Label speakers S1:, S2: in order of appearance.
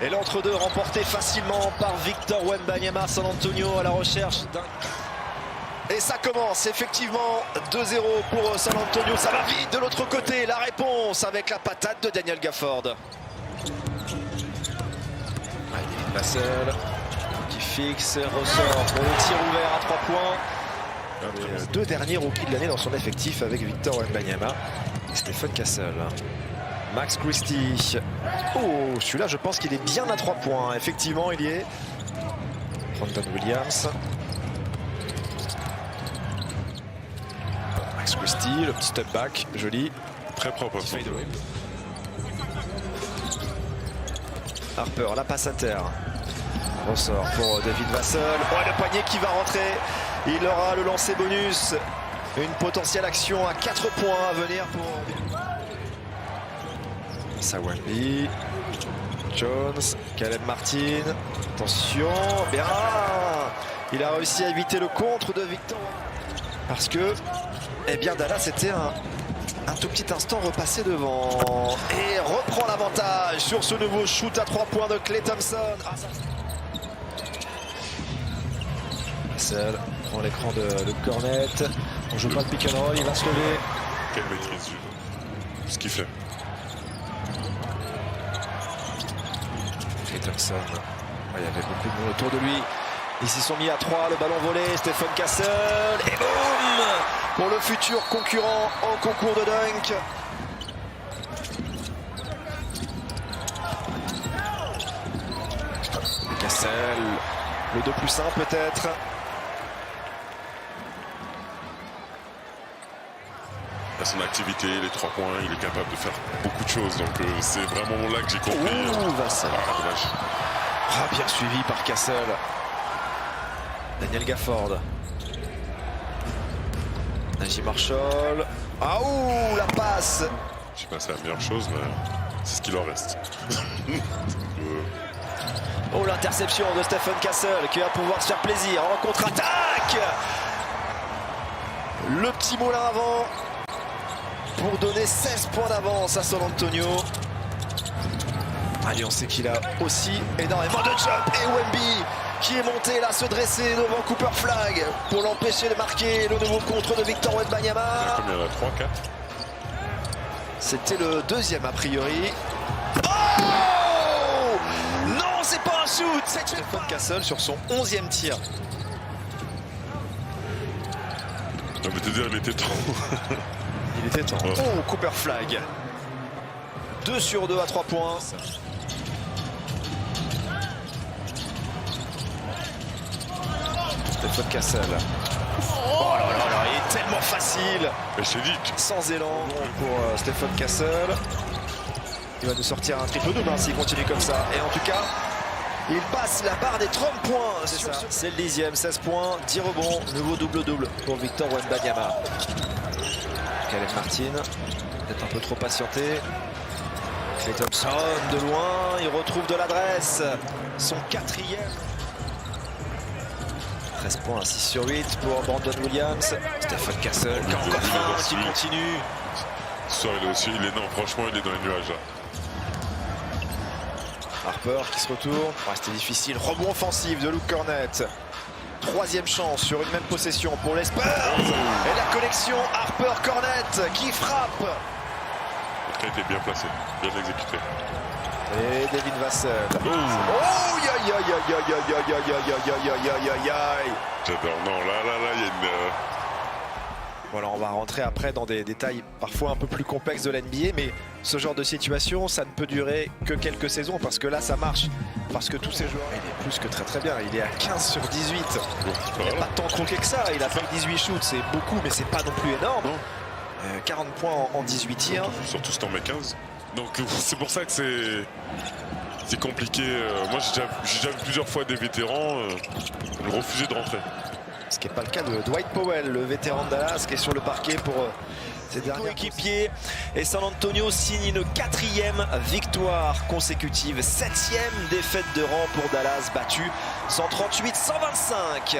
S1: Et l'entre-deux remporté facilement par Victor Wembanyama. San Antonio à la recherche d'un... Et ça commence effectivement 2-0 pour San Antonio. Ça va vite de l'autre côté. La réponse avec la patate de Daniel Gafford. David Vassell qui fixe, ressort pour le tir ouvert à 3 points. Les deux derniers rookies de l'année dans son effectif avec Victor Wembanyama et Stephen Castle. Max Christie. Oh, celui-là, je pense qu'il est bien à 3 points. Effectivement, il y est. Brandon Williams. Max Christie, le petit step back, joli.
S2: Très propre.
S1: Harper, la passe inter. Ressort pour David Vassell. Oh, le panier qui va rentrer. Il aura le lancer bonus. Une potentielle action à 4 points à venir pour Sawambi. Jones, Caleb Martin. Attention, bien. Il a réussi à éviter le contre de Victor. Parce que, eh bien, Dallas était un tout petit instant repassé devant. Et reprend l'avantage sur ce nouveau shoot à 3 points de Klay Thompson. Vassell prend l'écran de Cornet. On joue pas le pick and roll, il va se lever.
S2: Quelle maîtrise du ce qu'il fait.
S1: Klay Thompson. Il y avait beaucoup de monde autour de lui. Ils s'y sont mis à 3, le ballon volé, Stephen Castle. Et boum! Pour le futur concurrent en concours de dunk. Castle, le 2+1 peut-être.
S2: À son activité, les 3 points, il est capable de faire beaucoup de choses. Donc c'est vraiment là que j'ai compris.
S1: Vassell.
S2: Dommage.
S1: Bien suivi par Castle. Daniel Gafford. Najee Marshall. Ah ouh, la passe.
S2: Je sais pas, c'est la meilleure chose, mais c'est ce qu'il en reste.
S1: Oh, l'interception de Stephen Castle qui va pouvoir se faire plaisir en contre-attaque. Le petit moulin avant pour donner 16 points d'avance à San Antonio. Allez, on sait qu'il a aussi énormément de jump. Et Wemby qui est monté là, se dresser devant Cooper Flag pour l'empêcher de marquer le nouveau contre de Victor Wembanyama.
S2: Combien il y en a 3, 4 ?
S1: C'était le deuxième a priori. Oh non, c'est pas un shoot. C'est Stephen Castle sur son 11e tir.
S2: Non mais te dire, il était temps.
S1: Il était temps.
S2: Ouais.
S1: Oh, Cooper Flag. 2 sur 2 à 3 points. Stephen Castle. Oh là là là, il est tellement facile.
S2: Et je t'ai dit.
S1: Sans élan pour Stephen Castle. Il va nous sortir un triple-double s'il continue comme ça. Et en tout cas, il passe la barre des 30 points. C'est le 10e, 16 points, 10 rebonds. Nouveau double-double pour Victor Wembanyama. Caleb Martin, peut-être un peu trop patienté. Klay Thompson de loin, il retrouve de l'adresse. Son 4e. 13 points, 6 sur 8 pour Brandon Williams. Stephen Castle qui a encore faim, qui continue.
S2: Ce soir, il est aussi, il est non, franchement, il est dans les nuages là.
S1: Harper qui se retourne. C'était difficile. Rebond offensif de Luke Cornet. 3e chance sur une même possession pour les Spurs. Et la connexion Harper-Cornet qui frappe.
S2: Le trait était bien placé, bien exécuté.
S1: Et David Vassell. Oh, aïe, aïe, aïe, aïe, aïe, aïe, aïe, aïe, aïe, aïe, aïe, aïe, aïe.
S2: J'adore. Non, là, il y a une...
S1: Voilà, on va rentrer après dans des détails parfois un peu plus complexes de l'NBA, mais ce genre de situation, ça ne peut durer que quelques saisons parce que là, ça marche. Parce que tous ces joueurs, il est plus que très bien. Il est à 15 sur 18. Il n'y a pas tant croqué que ça. Il a fait 18 shoots, c'est beaucoup, mais c'est pas non plus énorme. 40 points en 18 tirs.
S2: Surtout si t'en mets 15. Donc c'est pour ça que c'est compliqué. Moi, j'ai déjà vu plusieurs fois des vétérans refuser de rentrer.
S1: Ce qui n'est pas le cas de Dwight Powell, le vétéran de Dallas, qui est sur le parquet pour ses derniers coéquipiers. Et San Antonio signe une 4e victoire consécutive, 7e défaite de rang pour Dallas, battu 138-125.